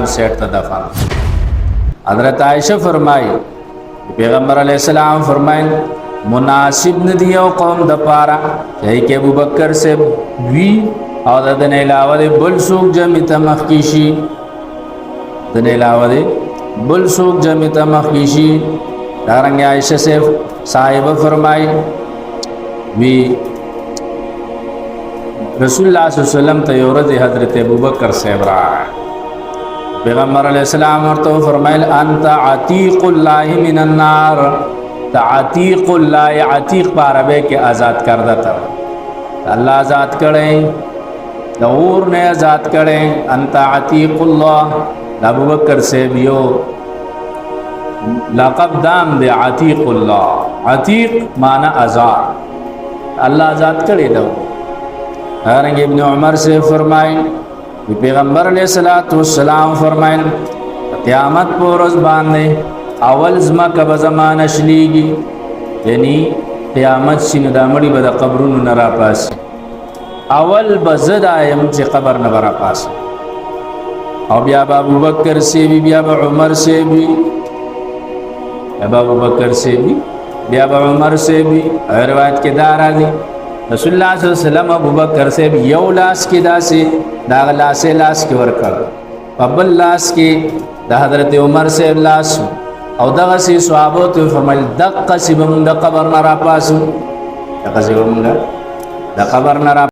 सलाम सेठ ता दफन। हज़रत आयशा फरमाई पैगम्बर अलैहिस्सलाम फरमाइन मुनासिब न दियो कौम द पारा यही के अबू बकर से भी और दन अलावा दे बुल सूक जमित मखकीशी दन अलावा दे बुल सूक जमित मखकीशी। दारंग आयशा से साहिब फरमाई भी रसूलुल्लाह सल्लल्लाहु अलैहि वसल्लम तयौरत हज़रत अबू बकर से रहा है। पैगम्बर अलैहिस्सलाम और तो फरमाइल अंत अतीक़ुल्लाहि मिनन्नार अतीक़ुल्लाह अतीक़ पारबे के आज़ाद करदा था अल्लाह आज़ाद करें दौर ने आज़ाद करें। अंत अतीक़ुल्लाह अबू बकर से भी हो लक़ब दाम दे अतीक़ुल्लाह अतीक़ माना आज़ाद अल्लाह आज़ाद करे दो। हरंग इब्न उमर से फरमाएं पैगम्बर अलैहिस्सलातु वस्सलाम फरमाएं क़यामत को रोज़ बांधे अवल ज़मा कब ज़माना शलीगी यानी क़यामत सिन दामड़ी बदा कब्रुन नरा पास अवल बज़द आयम से कब्र नरा पास और बिया अबू बकर से भी बिया उमर से भी अबू बकर से भी बिया उमर से भी रिवायत के दारा दी रसूलुल्लाह सल्लल्लाहु अलैहि वसल्लम अबू बकर से भी यौ लाश की दासे दाग लासे लाश के वर्कर अब्बल लाश के दा हज़रत उमर से लाश और दगा से सहाबो तो फरमाइल दक़ सिबम द कब्र नरा पास दक़ सिबम द कब्र नरा